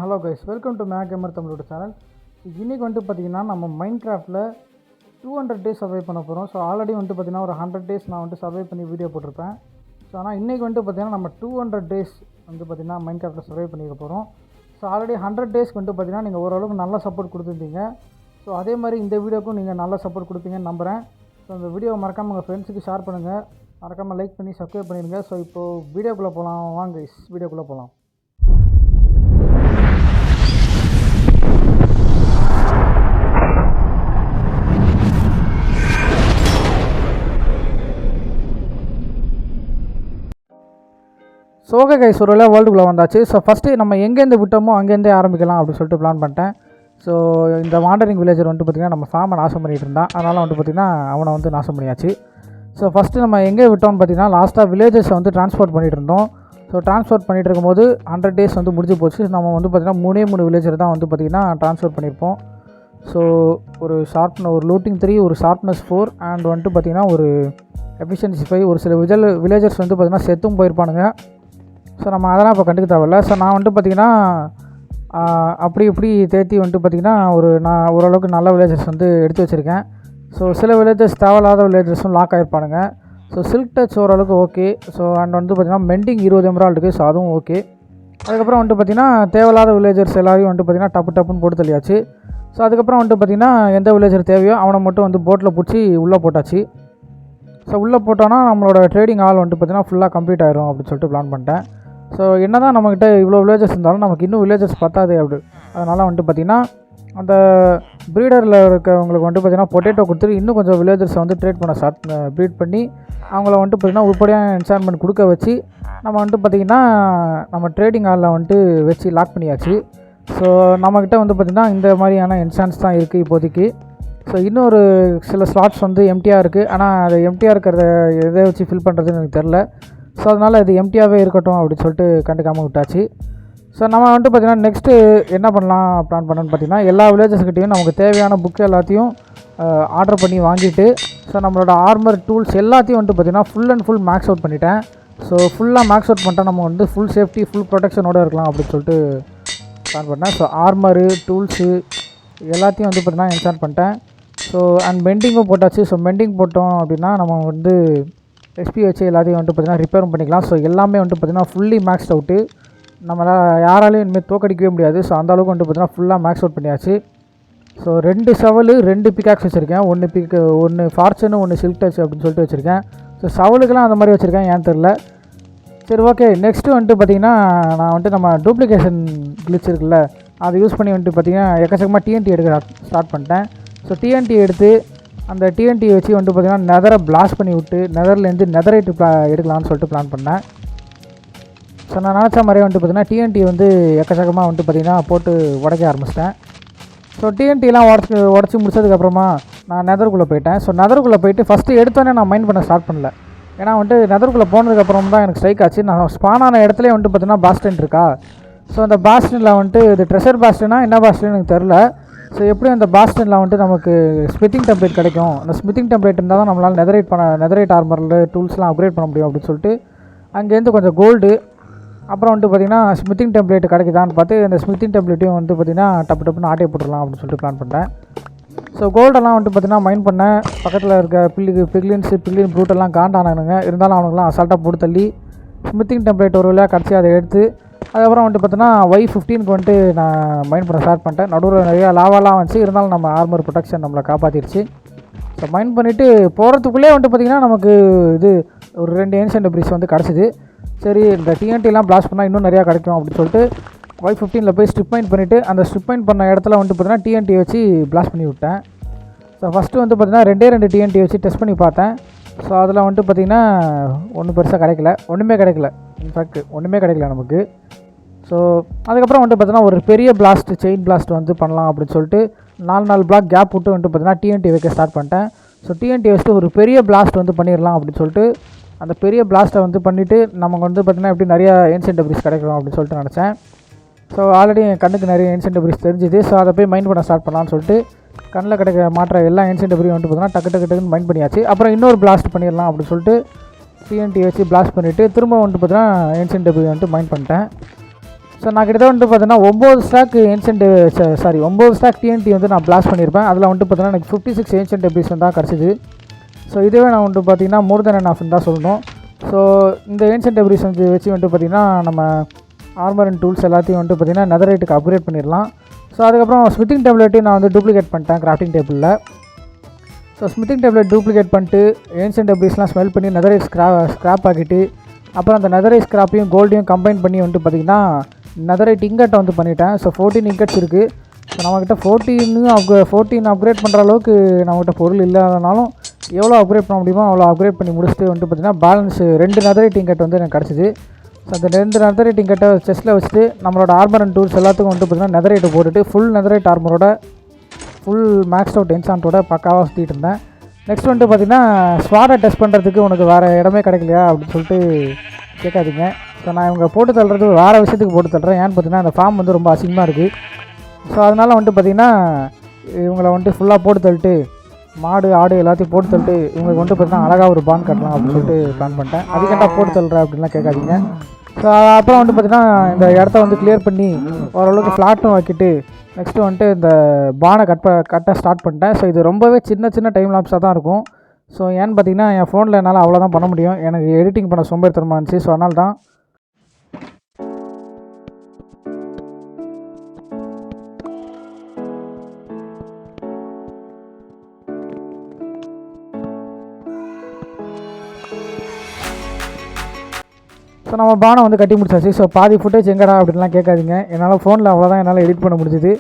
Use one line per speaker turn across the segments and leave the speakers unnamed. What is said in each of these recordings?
Hello guys, welcome to Mac gamer தமிழோட channel. இன்றைக்கி பார்த்திங்கன்னா நம்ம மைண்ட் கிராஃப்டில் 200 டேஸ் சர்வை பண்ண போகிறோம். ஸோ ஆல்ரெடி பார்த்திங்கன்னா ஒரு 100 டேஸ் நான் சர்வை பண்ணி வீடியோ போட்டிருப்பேன். ஸோ ஆனால் இன்றைக்கி பார்த்திங்கன்னா நம்ம 200 டேஸ் பார்த்திங்கன்னா மைண்ட் கிராஃப்டில் சர்வை பண்ணிக்க போகிறோம். ஸோ ஆல்ரெடி 100 டேஸ்க்கு பார்த்திங்கன்னா நீங்கள் ஓரளவுக்கு நல்ல சப்போர்ட் கொடுத்துருந்தீங்க. ஸோ அதே மாதிரி இந்த வீடியோக்கும் நீங்கள் நல்ல சப்போர்ட் கொடுப்பீங்கன்னு நம்புகிறேன். ஸோ இந்த வீடியோவை மறக்காமல் உங்கள் ஃப்ரெண்ட்ஸுக்கு ஷேர் பண்ணுங்கள், மறக்காமல் லைக் பண்ணி சப்ஸ்கிரைப் பண்ணிடுங்க. ஸோ இப்போது வீடியோக்குள்ளே போகலாம். வாங்க கைஸ், வீடியோக்குள்ளே போகலாம். ஸோ ஓகே கைஸ், ஒரு வேளை வேர்ல்டுக்குள்ளே வந்தாச்சு. ஸோ ஃபஸ்ட்டு நம்ம எங்கேருந்து விட்டோமோ அங்கேருந்தே ஆரம்பிக்கலாம் அப்படின்னு சொல்லிட்டு பிளான் பண்ணிட்டேன். ஸோ இந்த வாண்டரிங் வில்லேஜர் பார்த்திங்கன்னா நம்ம ஃபார்மை நாசம் பண்ணிகிட்டு இருந்தான். அதனால் பார்த்திங்கன்னா அவனை நாசம் பண்ணியாச்சு. ஸோ ஃபஸ்ட்டு நம்ம எங்கே விட்டோம்னு பார்த்திங்கன்னா லாஸ்ட்டாக வில்லேஜஸை ட்ரான்ஸ்போர்ட் பண்ணிகிட்டு இருந்தோம். ஸோ ட்ரான்ஸ்போர்ட் பண்ணிகிட்டு இருக்கும்போது 100 டேஸ் முடிஞ்சு போச்சு. நம்ம பார்த்திங்கன்னா 3 வில்லேஜர் தான் பார்த்திங்கன்னா ட்ரான்ஸ்போர்ட் பண்ணியிருப்போம். ஸோ ஒரு லூட்டிங் 3, ஒரு ஷார்ப்னஸ் 4 அண்ட் பார்த்திங்கன்னா ஒரு எஃபிஷியன்சி 5. ஒரு சில வில்லேஜர்ஸ் பார்த்திங்கன்னா செத்தும் போயிருப்பானுங்க. ஸோ நம்ம அதெல்லாம் இப்போ கண்டுக்க தேவையில்ல. ஸோ நான் பார்த்திங்கன்னா அப்படி இப்படி தேர்த்தி பார்த்திங்கன்னா நான் ஓரளவுக்கு நல்ல வில்லேஜர்ஸ் எடுத்து வச்சுருக்கேன். ஸோ சில வில்லேஜர்ஸ் தேவையில்லாத வில்லேஜர்ஸும் லாக் ஆகிருப்பானுங்க. ஸோ சில்க் டச் ஓரளவுக்கு ஓகே. ஸோ அண்ட் பார்த்திங்கன்னா மெண்டிங் 20 எமரால்டு இருக்குது. ஸோ அதுவும் ஓகே. அதுக்கப்புறம் பார்த்திங்கன்னா தேவையில்லாத வில்லேஜர்ஸ் எல்லாரையும் பார்த்திங்கன்னா டப்புன்னு போட்டு தள்ளியாச்சு. ஸோ அதுக்கப்புறம் பார்த்திங்கன்னா எந்த வில்லேஜர் தேவையோ அவனை மட்டும் போட்டில் பிடிச்சி உள்ளே போட்டாச்சு. ஸோ உள்ளே போட்டோன்னா நம்மளோட ட்ரேடிங் ஆள் பார்த்திங்கன்னா ஃபுல்லாக கம்ப்ளீட் ஆயிரும் அப்படின்னு சொல்லிட்டு பிளான் பண்ணிட்டேன். ஸோ என்ன தான் நம்மக்கிட்ட இவ்வளோ வில்லேஜர்ஸ் இருந்தாலும் நமக்கு இன்னும் வில்லேஜர்ஸ் பத்தாது அப்படி. அதனால் பார்த்திங்கன்னா அந்த ப்ரீடரில் இருக்கவங்களுக்கு பார்த்திங்கன்னா பொட்டேட்டோ கொடுத்துட்டு இன்னும் கொஞ்சம் வில்லேஜர்ஸை ட்ரேட் பண்ண ப்ரீட் பண்ணி அவங்கள பார்த்திங்கன்னா உருப்படியாக என்சான்மெண்ட் கொடுக்க வச்சு நம்ம பார்த்திங்கன்னா நம்ம ட்ரேடிங் ஆளில் வச்சு லாக் பண்ணியாச்சு. ஸோ நம்மக்கிட்ட பார்த்திங்கன்னா இந்த மாதிரியான என்சான்ஸ் தான் இருக்குது இப்போதைக்கு. ஸோ இன்னொரு சில ஸ்லாட்ஸ் எம்டியாக இருக்குது. ஆனால் அது எம்டியாக இருக்கிறத எதை வச்சு ஃபில் பண்ணுறதுன்னு எனக்கு தெரில. ஸோ அதனால் இது எம்டியாகவே இருக்கட்டும் அப்படின்னு சொல்லிட்டு கண்டுக்காமல் விட்டாச்சு. ஸோ நம்ம பார்த்திங்கன்னா நெக்ஸ்ட்டு என்ன பண்ணலாம் பிளான் பண்ணணும்னு பார்த்திங்கன்னா எல்லா வில்லேஜஸ்கிட்டையும் நமக்கு தேவையான புக்கு எல்லாத்தையும் ஆர்டர் பண்ணி வாங்கிட்டு ஸோ நம்மளோட ஆர்மர் டூல்ஸ் எல்லாத்தையும் பார்த்திங்கன்னா full and full max out பண்ணிட்டேன். ஸோ ஃபுல்லாக மேக்ஸ் அவுட் பண்ணிட்டா நம்ம ஃபுல் சேஃப்டி ஃபுல் ப்ரொடெக்ஷனோடு இருக்கலாம் அப்படின்னு சொல்லிட்டு பிளான் பண்ணேன். ஸோ ஆர்மரு டூல்ஸு எல்லாத்தையும் பார்த்திங்கன்னா என்சான் பண்ணிட்டேன். ஸோ அண்ட் மெண்டிங்கும் போட்டாச்சு. ஸோ மெண்டிங் போட்டோம் அப்படின்னா நம்ம எக்ஸ்பி வச்சு எல்லாத்தையும் பார்த்திங்கன்னா ரிப்பேரும் பண்ணிக்கலாம். ஸோ எல்லாமே பார்த்திங்கன்னா ஃபுல்லி மேக்ஸ்ட் அவுட்டு. நம்மளால் யாராலையும் இனிமேல் தோக்கடிக்கவே முடியாது. ஸோ அந்தளவுக்கு பார்த்திங்கன்னா ஃபுல்லாக மேக்ஸ் அவுட் பண்ணியாச்சு. ஸோ 2 சவல் 2 பிகாக்ஸ் வச்சுருக்கேன். ஒன்று ஃபார்ச்சூனு, ஒன்று சில்க் டச் அப்படின்னு சொல்லிட்டு வச்சுருக்கேன். ஸோ சவலுக்கெல்லாம் அந்த மாதிரி வச்சுருக்கேன், ஏன் தெரில. சரி ஓகே, நெக்ஸ்ட்டு பார்த்திங்கன்னா நான் நம்ம டூப்ளிகேஷன் கிளிச் இருக்குல்ல அதை யூஸ் பண்ணி பார்த்திங்கன்னா எக்கச்சக்கமாக டிஎன்டி எடுக்க ஸ்டார்ட் பண்ணிட்டேன். ஸோ டிஎன்டி எடுத்து அந்த டிஎன்டி வச்சு பார்த்திங்கன்னா நெதரை பிளாஸ்ட் பண்ணி விட்டு நெதர்லேருந்து நெதரைட்டு எடுக்கலாம்னு சொல்லிட்டு பிளான் பண்ணேன். ஸோ நான் நினச்ச மாதிரியே பார்த்திங்கன்னா டிஎன்டி எக்கச்சக்கமாக பார்த்திங்கன்னா போட்டு உடைக்க ஆரம்பிச்சிட்டேன். ஸோ டிஎன்டிலாம் உடச்சி முடிச்சதுக்கப்புறமா நான் நெதருக்குள்ளே போயிட்டேன். ஸோ நெதருக்குள்ளே போயிட்டு ஃபஸ்ட்டு எடுத்தோன்னே நான் மைண்ட் பண்ண ஸ்டார்ட் பண்ணல. ஏன்னா நெதருக்குள்ளே போனதுக்கப்புறம் தான் எனக்கு ஸ்ட்ரைக் ஆச்சு. நான் ஸ்பானான இடத்துல பார்த்திங்கன்னா பாஸ்டன் இருக்கா. ஸோ அந்த பாஸ்டனில் இது ட்ரெஷர் பாஸ்டனா என்ன பாஸ்டன் எனக்கு தெரில. ஸோ எப்படியும் அந்த பாஸ்டனில் நமக்கு ஸ்மித்திங் டெம்ப்ளேட் கிடைக்கும். அந்த ஸ்மித்திங் டெம்ப்ளேட் இருந்தால் தான் நம்மளால் நெதரைட் ஆர்மரில் டூல்ஸ்லாம் அப்கிரேட் பண்ண முடியும் அப்படின்னு சொல்லிட்டு அங்கேருந்து கொஞ்சம் கோல்டு அப்புறம் பார்த்திங்கன்னா ஸ்மித்திங் டெம்ப்ளேட் கிடைக்குதான்னு பார்த்து அந்த ஸ்மித்திங் டெம்ப்ளேட்டையும் பார்த்திங்கன்னா டப்புன்னு ஆட்டையை போட்டுடலாம் அப்படின்னு சொல்லிட்டு பிளான் பண்ணிட்டேன். ஸோ கோல்டெல்லாம் பார்த்திங்கன்னா மைண்ட் பண்ணேன். பக்கத்தில் இருக்க பிக்லின் ப்ரூட்டெல்லாம் காண்டானானுங்க. இருந்தாலும் அவனுக்குலாம் அசால்ட்டாக போட்டு தள்ளி ஸ்மித்திங் டெம்ப்ளேட் ஒரு வழியாக கிடச்சி அதை எடுத்து அதுக்கப்புறம் பார்த்தீங்கன்னா Y15க்கு நான் மைண்ட் பண்ண ஸ்டார்ட் பண்ணிட்டேன். நடுவில் நிறையா லாவாலாம் வந்துச்சு. இருந்தாலும் நம்ம ஆர்மர் ப்ரொடெக்ஷன் நம்மளை காப்பாற்றிடுச்சு. ஸோ மைண்ட் பண்ணிவிட்டு போகிறதுக்குள்ளே பார்த்திங்கன்னா நமக்கு ஒரு 2 ஏன்ஷியன்ட் டெப்ரிஸ் கிடச்சிது. சரி, இந்த டிஎன்டிலாம் பிளாஸ்ட் பண்ணால் இன்னும் நிறையா கிடைக்கும் அப்படின்னு சொல்லிட்டு Y15ல் போய் ஸ்ட்ரிப் மைண்ட் பண்ணிவிட்டு அந்த ஸ்ட்ரிப் மைண்ட் பண்ண இடத்துல பார்த்திங்கன்னா டிஎன்டி வச்சு பிளாஸ்ட் பண்ணி விட்டேன். ஸோ ஃபஸ்ட்டு பார்த்திங்கன்னா 2 டிஎன்டி வச்சு டெஸ்ட் பண்ணி பார்த்தேன். ஸோ அதில் பார்த்திங்கன்னா ஒன்றும் பெருசாக கிடைக்கல, ஒன்றுமே கிடைக்கல. இன்ஃபேக்ட் ஒன்றுமே கிடைக்கல நமக்கு. ஸோ அதுக்கப்புறம் பார்த்திங்கன்னா ஒரு பெரிய பிளாஸ்ட் செயின் பிளாஸ்ட் பண்ணலாம் அப்படின்னு சொல்லிட்டு 4 பிளாக் கேப் விட்டு பார்த்திங்கன்னா டிஎன்டி வைக்க ஸ்டார்ட் பண்ணிட்டேன். ஸோ டிஎன்டி வச்சுட்டு ஒரு பெரிய பிளாஸ்ட் பண்ணிடலாம் அப்படின்னு சொல்லிட்டு அந்த பெரிய பிளாஸ்ட்டை பண்ணிவிட்டு நமக்கு பார்த்திங்கன்னா எப்படி நிறையா ஏன்ஷியன்ட் டெப்ரிஸ் கிடைக்கும் அப்படின்னு சொல்லிட்டு நினச்சேன். ஸோ ஆல்ரெடி என் கண்ணுக்கு நிறைய ஏன்ஷியன்ட் டெப்ரிஸ் தெரிஞ்சுது. ஸோ அதை போய் மைண்ட் பண்ண ஸ்டார்ட் பண்ணலான்னு சொல்லிட்டு கண்ணில் கிடைக்க மாற்ற எல்லா ஏன்ஷியன்ட் டெப்ரியும் பார்த்திங்கன்னா டக்குன்னு மைண்ட் பண்ணியாச்சு. அப்புறம் இன்னொரு பிளாஸ்ட் பண்ணிடலாம் அப்படின்னு சொல்லிட்டு டிஎன்டி வச்சு பிளாஸ்ட் பண்ணிவிட்டு திரும்ப பார்த்திங்கன்னா ஏன்ஷியன்ட் டெப்ரி மைண்ட் பண்ணிட்டேன். ஸோ நான் கிட்டத்தட்ட வந்துட்டு பார்த்தீங்கன்னா 9 ஸ்டாக் ஏன்ஷியன்ட் 9 ஸ்டாக் டிஎன்டி வந்து நான் பிளாஸ்ட் பண்ணியிருப்பேன். அதில் வந்துட்டு பார்த்தீங்கன்னா எனக்கு 56 ஏன்ஷியன்ட் டெப்ரிஸ் தான் கிடச்சிது. ஸோ இதுவே நான் வந்துட்டு பார்த்தீங்கன்னா மோர் தென் என் ஆஃப்னு தான் சொல்லணும். ஸோ இந்த ஏன்ஷியன்ட் டெப்ரிஸ் வந்து வச்சு வந்துட்டு பார்த்தீங்கன்னா நம்ம ஆர்மர் அண்ட் டூல்ஸ் எல்லாத்தையும் வந்துட்டு பார்த்தீங்கன்னா நெதரைட்டுக்கு அப்கிரேட் பண்ணிடலாம். ஸோ அதுக்கப்புறம் ஸ்மித்திங் டேப்லெட்டையும் நான் வந்து டூப்ளிகேட் பண்ணிட்டேன் கிராஃப்டிங் டேபிளில். ஸோ ஸ்மித்திங் டேப்லெட் டூப்ளிகேட் பண்ணிட்டு ஏன்ஷியன்ட் டெப்ரிஸ்லாம் ஸ்மெல் பண்ணி நெதரைட் ஸ்க்ராப் ஆக்கிட்டு அப்புறம் அந்த நெதரைட் ஸ்க்ராப்பையும் கோல்டையும் கம்பைன் பண்ணி வந்துட்டு பார்த்திங்கன்னா நெதரைட் இங்கட்டை வந்து பண்ணிட்டேன். ஸோ 14 இங்கட்ஸ் இருக்குது. ஸோ நம்மக்கிட்ட 14 அப்கிரேட் பண்ணுற அளவுக்கு நம்மக்கிட்ட பொருள் இல்லாதனாலும் எவ்வளோ அப்கிரேட் பண்ண முடியுமோ அவ்வளோ அப்கிரேட் பண்ணி முடிச்சுட்டு வந்துட்டு பார்த்திங்கன்னா பேலன்ஸ் 2 நெதரைட் இங்கட் வந்து எனக்கு கிடச்சிது. ஸோ அந்த 2 நெதரைட் இங்கட்டை செஸ்ட்டில் வச்சுட்டு நம்மளோட ஆர்மர் அண்ட் டூல்ஸ் எல்லாத்துக்கும் வந்துட்டு பார்த்திங்கன்னா நெதரைட்டை போட்டுட்டு ஃபுல் நெதரைட் ஆர்மரோட ஃபுல் மேக்ஸ் அவுட் என்சான்ட்டோட பக்காவாக சுற்றிட்டு இருந்தேன். நெக்ஸ்ட் வந்துட்டு பார்த்திங்கன்னா ஸ்வாடை டெஸ்ட் பண்ணுறதுக்கு உனக்கு வேறு இடமே கிடைக்கலையா அப்படின்னு சொல்லிட்டு கேட்காதீங்க. ஸோ நான் இவங்க போட்டு தள்ளுறது வேறு விஷயத்துக்கு போட்டு தள்ளுறேன். ஏன்னு பார்த்தீங்கன்னா அந்த ஃபார்ம் வந்து ரொம்ப அசிங்கமாக இருக்குது. ஸோ அதனால் வந்துட்டு பார்த்திங்கன்னா இவங்களை வந்துட்டு ஃபுல்லாக போட்டு தள்ளிட்டு மாடு ஆடு எல்லாத்தையும் போட்டு தள்ளிட்டு இவங்களுக்கு வந்துட்டு பார்த்திங்கன்னா அழகாக ஒரு பான் கட்டலாம் அப்படின்னு சொல்லிட்டு பிளான் பண்ணிட்டேன். அதுக்கேண்டா போட்டு தள்ளுறேன் அப்படின்லாம் கேட்காதீங்க. ஸோ அப்புறம் வந்துட்டு பார்த்திங்கன்னா இந்த இடத்த வந்து கிளியர் பண்ணி ஓரளவுக்கு ஃப்ளாட்டும் வைக்கிட்டு நெக்ஸ்ட்டு வந்துட்டு இந்த பானை கட்ட ஸ்டார்ட் பண்ணிட்டேன். ஸோ இது ரொம்பவே சின்ன டைம் லாப்ஸாக தான் இருக்கும். ஸோ ஏன்னு பார்த்தீங்கன்னா என் ஃபோனில் என்னால் அவ்வளோதான் பண்ண முடியும். எனக்கு எடிட்டிங் பண்ண சோம்பேறித்தனமாக இருந்துச்சு. ஸோ அதனால தான் ஸோ நம்ம பானை வந்து கட்டி முடிச்சாச்சு. ஸோ பாதி ஃபுட்டேஜ் எங்கடா அப்படின்லாம் கேட்காதீங்க. என்னால் ஃபோனில் அவ்வளோதான் என்னால் எடிட் பண்ண முடிஞ்சுது.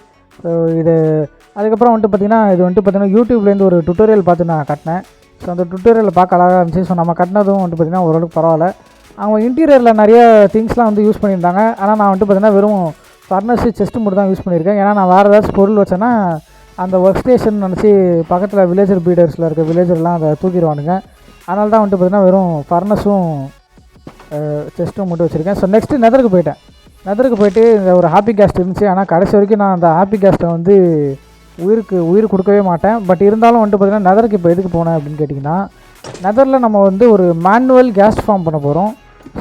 ஸோ இது அதுக்கப்புறம் வந்துட்டு பார்த்திங்கன்னா இது வந்துட்டு பார்த்திங்கன்னா யூடியூப்லேருந்து ஒரு டுட்டோரியல் பார்த்து நான் கட்டினேன். ஸோ அந்த டுட்டோரியலில் பார்க்க அழகாக இருந்துச்சு. ஸோ நம்ம கட்டினதும் வந்துட்டு பார்த்திங்கன்னா ஓரளவுக்கு பரவாயில்ல. அவங்க இன்டீரியரில் நிறைய திங்ஸ்லாம் வந்து யூஸ் பண்ணியிருந்தாங்க. ஆனால் நான் வந்துட்டு பார்த்திங்கன்னா வெறும் ஃபர்னஸு செஸ்ட்டு மட்டும் தான் யூஸ் பண்ணியிருக்கேன். ஏன்னா நான் வேறு ஏதாச்சும் பொருள் வச்சேன்னா அந்த ஒர்க் ஸ்டேஷன் நினச்சி பக்கத்தில் வில்லேஜர் பீடர்ஸில் இருக்க வில்லேஜர்லாம் அதை தூக்கிடுவானுங்க. அதனால தான் வந்துட்டு பார்த்திங்கன்னா வெறும் ஃபர்னஸும் செஸ்ட்டும் மட்டும் வச்சுருக்கேன். ஸோ நெக்ஸ்ட்டு நெதருக்கு போயிட்டு இந்த ஒரு ஹாப்பி கேஸ்ட் இருந்துச்சு. ஆனால் கடைசி வரைக்கும் நான் அந்த ஹாப்பி கேஸ்ட்டை வந்து உயிர் கொடுக்கவே மாட்டேன். பட் இருந்தாலும் வந்துட்டு பார்த்திங்கன்னா நெதருக்கு இப்போ எதுக்கு போனேன் அப்படின்னு கேட்டிங்கன்னா நெதரில் நம்ம வந்து ஒரு மேனுவல் கேஸ்ட் ஃபார்ம் பண்ண போகிறோம்.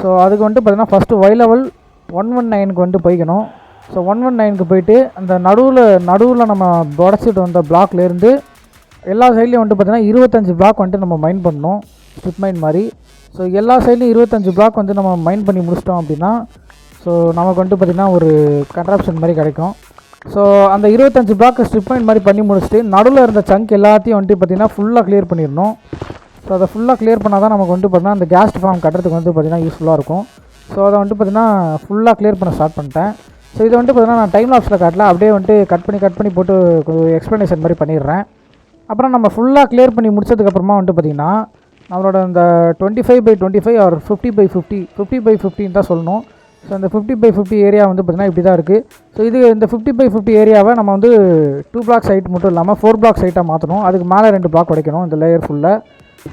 ஸோ அதுக்கு வந்துட்டு பார்த்திங்கன்னா ஃபஸ்ட்டு ஒய் லெவல் 119க்கு வந்துட்டு போய்க்கணும். ஸோ 119க்கு போயிட்டு அந்த நடுவில் நம்ம உடச்சிட்டு வந்த பிளாக்லேருந்து எல்லா சைட்லேயும் வந்துட்டு பார்த்திங்கன்னா 25 பிளாக் வந்துட்டு நம்ம மைண்ட் பண்ணணும், ஸ்ட்ரிப் மைண்ட் மாதிரி. ஸோ எல்லா சைட்லையும் 25 பிளாக் வந்து நம்ம மைண்ட் பண்ணி முடிச்சிட்டோம் அப்படின்னா ஸோ நமக்கு வந்துட்டு பார்த்திங்கன்னா ஒரு கன்ட்ராப்ஷன் மாதிரி கிடைக்கும். ஸோ அந்த 25 பிளாக் ஸ்ட்ரிப் மைண்ட் மாதிரி பண்ணி முடிச்சுட்டு நடுவில் இருந்த சங்க் எல்லாத்தையும் வந்துட்டு பார்த்திங்கன்னா ஃபுல்லாக கிளியர் பண்ணிடணும். ஸோ அதை ஃபுல்லாக கிளியர் பண்ணால் தான் நமக்கு வந்துட்டு பார்த்திங்கன்னா அந்த கேஸ்ட் ஃபார்ம் கட்டுறதுக்கு வந்து பார்த்திங்கன்னா யூஸ்ஃபுல்லாக இருக்கும். ஸோ அதை வந்துட்டு பார்த்திங்கன்னா ஃபுல்லாக கிளியர் பண்ண ஸ்டார்ட் பண்ணிட்டேன். ஸோ இதை வந்துட்டு பார்த்திங்கன்னா நான் டைம் லாப்ஸில் காட்டல, அப்படியே வந்துட்டு கட் பண்ணி போட்டு எக்ஸ்ப்ளனேஷன் மாதிரி பண்ணிடுறேன். அப்புறம் நம்ம ஃபுல்லாக கிளியர் பண்ணி முடிச்சதுக்கப்புறமா வந்துட்டு பார்த்திங்கன்னா நம்மளோட இந்த 25/25 ஆர் 50/50 தான் சொல்லணும். ஸோ இந்த 50/50 ஏரியா வந்து பார்த்திங்கன்னா இப்படி தான் இருக்குது. ஸோ இந்த 50/50 ஏரியாவை நம்ம வந்து 2 பிளாக் சைட் மட்டும் இல்லாமல் 4 பிளாக் சைட்டாக மாற்றணும். அதுக்கு மேலே 2 பிளாக் உடைக்கணும் இந்த லேயர் ஃபுல்லாக.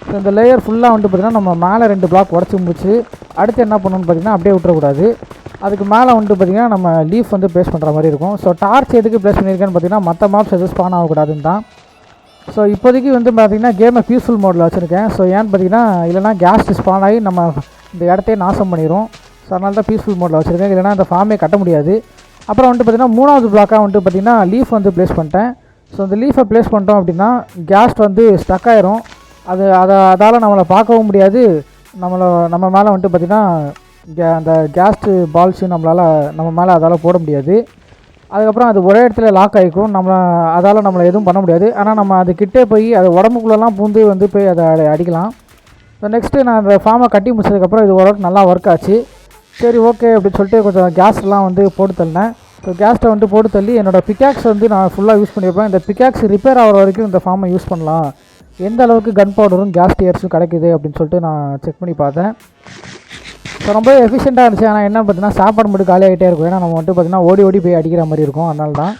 ஸோ இந்த லேயர் ஃபுல்லாக வந்துட்டு பார்த்திங்கன்னா நம்ம மேலே 2 பிளாக் உடச்சி முடிச்சு அடுத்து என்ன பண்ணணும்னு பார்த்திங்கன்னா அப்படியே விட்டுறக்கூடாது. அதுக்கு மேலே வந்துட்டு பார்த்திங்கன்னா நம்ம லீஃப் வந்து ப்ளேஸ் பண்ணுற மாதிரி இருக்கும். ஸோ டார்ச் எதுக்கு ப்ளேஸ் பண்ணியிருக்கேன்னு பார்த்திங்கன்னா மற்ற மாப்ஸ் எதுவும் ஸ்பான் ஆகக்கூடாதுன்னு தான். ஸோ இப்போதைக்கு வந்து பார்த்திங்கன்னா கேமை பீஸ்ஃபுல் மோடில் வச்சுருக்கேன். ஸோ ஏன்னு பார்த்திங்கன்னா இல்லைனா கேஸ் ஸ்பான் ஆகி நம்ம இந்த இடத்தையே நாசம் பண்ணிடும். ஸோ அதனால தான் பீஸ்ஃபுல் மோடில் வச்சுருக்கேன். இல்லைனா இந்த ஃபார்மே கட்ட முடியாது. அப்புறம் வந்துட்டு பார்த்திங்கன்னா 3வது பிளாக்காக வந்துட்டு பார்த்திங்கன்னா லீஃப் வந்து ப்ளேஸ் பண்ணிட்டேன். ஸோ இந்த லீஃபை ப்ளேஸ் பண்ணிட்டோம் அப்படின்னா கேஸ்ட் வந்து ஸ்டக் ஆயிரும். அதால் நம்மளை பார்க்கவும் முடியாது. நம்ம மேலே வந்துட்டு பார்த்திங்கன்னா அந்த கேஸ்ட்டு பால்ஸு நம்ம மேலே அதால் போட முடியாது. அதுக்கப்புறம் அது ஒரே இடத்துல லாக் ஆகிக்கும். அதால் நம்மளை எதுவும் பண்ண முடியாது. ஆனால் நம்ம அது கிட்டே போய் அது உடம்புக்குள்ளெல்லாம் பூந்து வந்து போய் அதை அடிக்கலாம். ஸோ நெக்ஸ்ட்டு நான் அந்த ஃபார்மை கட்டி முடிச்சதுக்கப்புறம் இது ஓரளவுக்கு நல்லா ஒர்க் ஆச்சு. சரி ஓகே அப்படின்னு சொல்லிட்டு கொஞ்சம் கேஸ்லாம் வந்து போட்டு தள்ளினேன். ஸோ கேஸ்ட்டை வந்து போட்டு தள்ளி என்னோடய பிக்காக்ஸ் வந்து நான் ஃபுல்லாக யூஸ் பண்ணியிருப்பேன். இந்த பிக்காக்ஸ் ரிப்பேர் ஆகிற வரைக்கும் இந்த ஃபார்மை யூஸ் பண்ணலாம், எந்த அளவுக்கு கன் பவுடரும் கேஸ் டியர்ஸும் கிடைக்குது அப்படின்னு சொல்லிட்டு நான் செக் பண்ணி பார்த்தேன். ஸோ ரொம்ப எஃபிஷியண்ட்டாக இருந்துச்சு. ஆனால் என்ன பார்த்தீங்கன்னா சாப்பாடு மட்டும் காலி ஆகிட்டே இருக்கும். ஏன்னா நம்ம வந்துட்டு பார்த்திங்கன்னா ஓடி போய் அடிக்கிற மாதிரி இருக்கும். அதனால தான்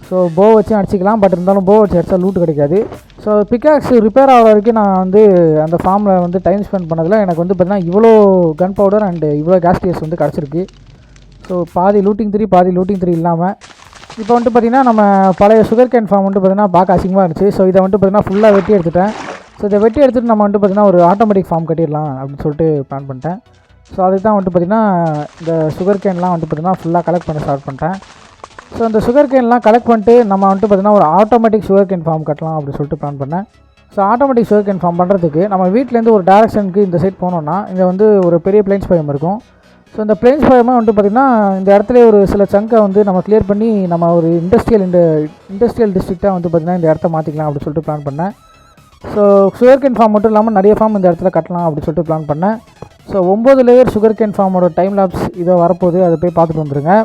ஸோ போ வச்சும் அடிச்சிக்கலாம். பட் இருந்தாலும் போ வச்சு அடித்தா லூட் கிடைக்காது. ஸோ பிக்காக்ஸ் ரிப்பேர் ஆகிற வரைக்கும் நான் வந்து அந்த ஃபார்மில் வந்து டைம் ஸ்பெண்ட் பண்ணதில் எனக்கு வந்து பார்த்திங்கன்னா இவ்வளோ கன் பவுடர் அண்டு இவ்வளோ கேஸ் டியர்ஸ் வந்து கிடச்சிருக்கு. ஸோ பாதி லூட்டிங் 3 இல்லாமல் இப்போ வந்துட்டு பார்த்திங்கன்னா நம்ம பழைய சுகர் கேன் ஃபார்ம் வந்துட்டு பார்த்திங்கன்னா பார்க்க அசிங்கமாக இருந்துச்சு. ஸோ இதை வந்துட்டு பார்த்திங்கன்னா ஃபுல்லாக வெட்டி எடுத்துட்டேன். ஸோ இதை வெட்டி எடுத்துகிட்டு நம்ம வந்துட்டு பார்த்திங்கன்னா ஒரு ஆட்டோமேட்டிக் ஃபார்ம் கட்டிடலாம் அப்படின்னு சொல்லிட்டு பிளான் பண்ணிட்டேன். ஸோ அதுக்கு தான் வந்துட்டு பார்த்திங்கன்னா இந்த சுகர் கேன்லாம் வந்துட்டு பார்த்திங்கன்னா ஃபுல்லாக கலெக்ட் பண்ண ஸ்டார்ட் பண்ணிட்டேன். ஸோ அந்த சுகர் கேன்லாம் கலெக்ட் பண்ணிட்டு நம்ம வந்துட்டு பார்த்திங்கன்னா ஒரு ஆட்டோமேட்டிக் சுகர் கேன் ஃபார்ம் கட்டலாம் அப்படின்னு சொல்லிட்டு பிளான் பண்ணேன். So automatic sugar cane farm பண்ணுறதுக்கு நம்ம வீட்டிலேருந்து ஒரு டேரக்ஷனுக்கு இந்த சைட் போனோம்னா இங்கே வந்து ஒரு பெரிய பிளைன்ஸ் பயம் இருக்கும். ஸோ இந்த பிளைன்ஸ் பயமாக வந்துட்டு பார்த்திங்கன்னா இந்த இடத்துல ஒரு சில சங்கை வந்து நம்ம கிளியர் பண்ணி நம்ம ஒரு இண்டஸ்ட்ரியல் டிஸ்ட்ரிக்டாக வந்து பார்த்திங்கன்னா இந்த இடத்த மாற்றிக்கலாம் அப்படின்னு சொல்லிட்டு பிளான் பண்ணேன். ஸோ சுகர் கேன் ஃபார்ம் மட்டும் இல்லாமல் நிறைய ஃபார்ம் இந்த இடத்துல கட்டலாம் அப்படின்னு சொல்லிட்டு பிளான் பண்ணேன். ஸோ 9 லேயர் சுகர் கேன் ஃபார்மோட டைம் லாப்ஸ் இதை வரப்போகுது, அதை போய் பார்த்துட்டு வந்துடுங்க.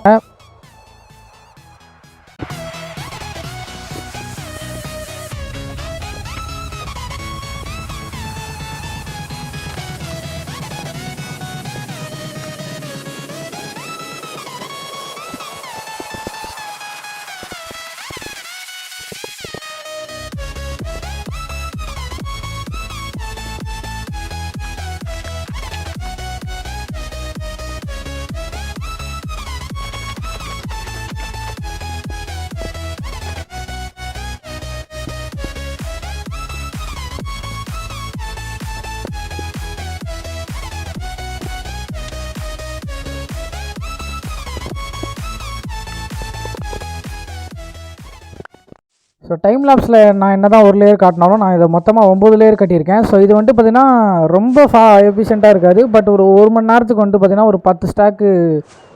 ஸோ டைம் லாப்ஸில் நான் என்ன தான் ஒரு லேயர் காட்டினாலும் நான் இதை மொத்தமாக 9 லேயர் கட்டியிருக்கேன். ஸோ இது வந்துட்டு பார்த்திங்கன்னா ரொம்ப எஃபிஷியண்ட்டாக இருக்காது. பட் ஒரு மணி நேரத்துக்கு வந்துட்டு பார்த்திங்கன்னா ஒரு 10 ஸ்டாக்கு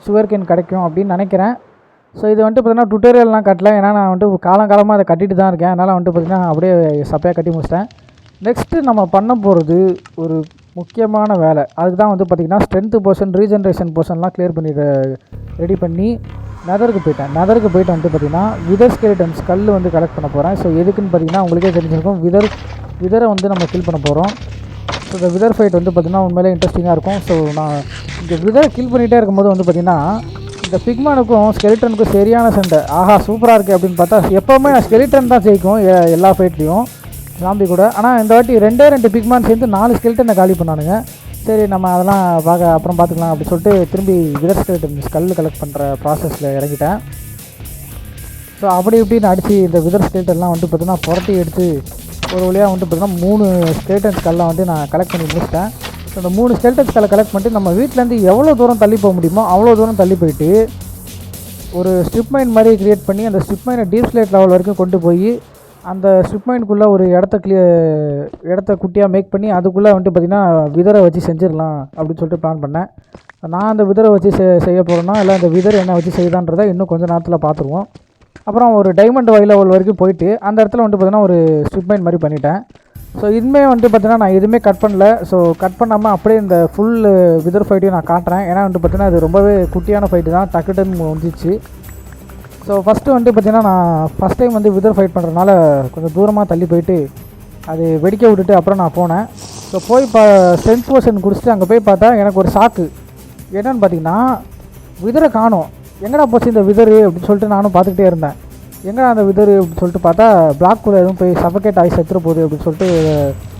சுகர் கேன் கிடைக்கும் அப்படின்னு நினைக்கிறேன். ஸோ இது வந்துட்டு பார்த்திங்கன்னா டுட்டோரியல்லாம் கட்டல, ஏன்னா நான் வந்துட்டு காலங்காலமாக அதை கட்டிட்டு தான் இருக்கேன். அதனால் வந்துட்டு பார்த்திங்கன்னா அப்படியே சப்பையாக கட்டி முடிச்சிட்டேன். நெக்ஸ்ட்டு நம்ம பண்ண போகிறது ஒரு முக்கியமான வேலை. அதுக்கு தான் வந்து பார்த்திங்கன்னா ஸ்ட்ரென்த்து போர்ஷன், ரீஜென்ரேஷன் போர்ஷன்லாம் கிளியர் பண்ணி ரெடி பண்ணி நெதருக்கு போயிட்டு வந்துட்டு பார்த்திங்கன்னா விதர் ஸ்கெலிட்டன்ஸ் கல் வந்து கலெக்ட் பண்ண போகிறேன். ஸோ எதுக்குன்னு பார்த்திங்கன்னா உங்களுக்கே தெரிஞ்சிருக்கும், விதரை வந்து நம்ம கில் பண்ண போகிறோம். ஸோ இந்த விதர் ஃபைட் வந்து பார்த்திங்கன்னா உண்மையிலே இன்ட்ரெஸ்டிங்காக இருக்கும். ஸோ நான் இந்த விதரை கில் பண்ணிகிட்டே இருக்கும்போது வந்து பார்த்திங்கன்னா இந்த பிக்மானுக்கும் ஸ்கெலிட்டனுக்கும் சரியான சண்டை. ஆஹா சூப்பராக இருக்குது அப்படின்னு பார்த்தா எப்போவுமே நான் ஸ்கெலிட்டன் தான் ஜெயிக்கும் எல்லா ஃபைட்லேயும் ஜாம்பி கூட. ஆனால் இந்த வாட்டி 2 பிக்மான் சேர்ந்து 4 ஸ்கெலிட்டனை காலி பண்ணானுங்க. சரி நம்ம அதெல்லாம் அப்புறம் பார்த்துக்கலாம் அப்படின்னு சொல்லிட்டு திரும்பி விதர் ஸ்கெலிட்டன் கல் கலெக்ட் பண்ணுற ப்ராசஸில் இறங்கிட்டேன். ஸோ அப்படி இப்படின்னு அடித்து இந்த விதர் ஸ்கெலிட்டன்லாம் வந்துட்டு பார்த்திங்கன்னா புரட்டி எடுத்து ஒரு வழியாக வந்துட்டு பார்த்திங்கன்னா 3 ஸ்கெலிட்டன்ஸ் கல்லாம் வந்து நான் கலெக்ட் பண்ணி முடிச்சிட்டேன். ஸோ அந்த 3 ஸ்கெலிட்டன்ஸ் கல்லை கலெக்ட் பண்ணிட்டு நம்ம வீட்டிலேருந்து எவ்வளோ தூரம் தள்ளி போக முடியுமோ அவ்வளோ தூரம் தள்ளி போயிட்டு ஒரு ஸ்ட்ரிப் மைன் மாதிரி க்ரியேட் பண்ணி அந்த ஸ்ட்ரிப் மைனை டீப் ஸ்லேட் லெவல் வரைக்கும் கொண்டு போய் அந்த ஸ்ட்ரிப் மைனுக்குள்ளே ஒரு இடத்த குட்டியாக மேக் பண்ணி அதுக்குள்ளே வந்துட்டு பார்த்திங்கன்னா விதரை வச்சு செஞ்சிடலாம் அப்படின்னு சொல்லிட்டு பிளான் பண்ணேன். நான் அந்த விதரை வச்சு செய்ய போகிறேன்னா இல்லை அந்த விதரை என்ன வச்சு செய்தான்றதை இன்னும் கொஞ்சம் நேரத்தில் பார்த்துருவோம். அப்புறம் ஒரு டைமண்ட் வை லெவல் வரைக்கும் போயிட்டு அந்த இடத்துல வந்துட்டு பார்த்திங்கன்னா ஒரு ஸ்ட்ரிப் மைன் மாதிரி பண்ணிட்டேன். ஸோ இதுவுமே வந்துட்டு பார்த்திங்கன்னா நான் எதுவுமே கட் பண்ணல. ஸோ கட் பண்ணாமல் அப்படியே இந்த ஃபுல் விதர் ஃபைட்டையும் நான் காட்டுறேன். ஏன்னா வந்துட்டு பார்த்திங்கன்னா அது ரொம்பவே குட்டியான ஃபைட்டு தான், டக்குன்னு முடிஞ்சிச்சு. ஸோ ஃபஸ்ட்டு வந்துட்டு பார்த்திங்கன்னா நான் ஃபஸ்ட் டைம் வந்து விதர் ஃபைட் பண்ணுறதுனால கொஞ்சம் தூரமாக தள்ளி போயிட்டு அது வெடிக்க விட்டுட்டு அப்புறம் நான் போனேன். ஸோ போய் ஸ்ட்ரென்த் போர்ஷன் குடிச்சிட்டு அங்கே போய் பார்த்தா எனக்கு ஒரு ஷாக்கு. என்னென்னு பார்த்திங்கன்னா விதரை காணோம். எங்கடா போச்சு இந்த விதரு அப்படின்னு சொல்லிட்டு நானும் பார்த்துக்கிட்டே இருந்தேன். எங்கடா அந்த விதரு அப்படின்னு சொல்லிட்டு பார்த்தா பிளாக் கூட எதுவும் போய் சஃபகேட் ஆகி செத்துற போகுது அப்படின்னு சொல்லிட்டு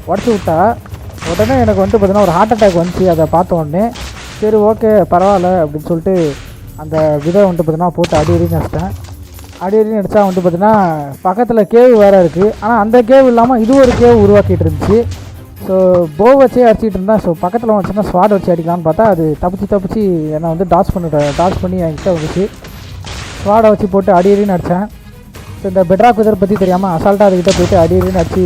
உடச்சி விட்டா உடனே எனக்கு வந்துட்டு பார்த்திங்கன்னா ஒரு ஹார்ட் அட்டாக் வந்துச்சு. அதை பார்த்த உடனே சரி ஓகே பரவாயில்ல அப்படின்னு சொல்லிட்டு அந்த விதை வந்துட்டு பார்த்திங்கன்னா போட்டு அடியடின்னு அடிச்சிட்டேன். அடியடின்னு அடித்தா வந்துட்டு பார்த்திங்கன்னா பக்கத்தில் கேவ் வேறு இருக்குது. ஆனால் அந்த கேவ் இல்லாமல் இது ஒரு கேவ் உருவாக்கிட்டு இருந்துச்சு. ஸோ போ வச்சே அடிச்சிட்டு இருந்தேன். ஸோ பக்கத்தில் வச்சுன்னா ஸ்வாட் வச்சு அடிக்கலான்னு பார்த்தா அது தப்பிச்சு என்னை வந்து டாஸ் பண்ணி என்கிட்ட வந்துச்சு. ஸ்வாடை வச்சு போட்டு அடியடின்னு அடித்தேன். ஸோ இந்த பெட்ராக் விதர் பற்றி தெரியாமல் அசால்ட்டாக அதுக்கிட்ட போய்ட்டு அடியடின்னு அடிச்சு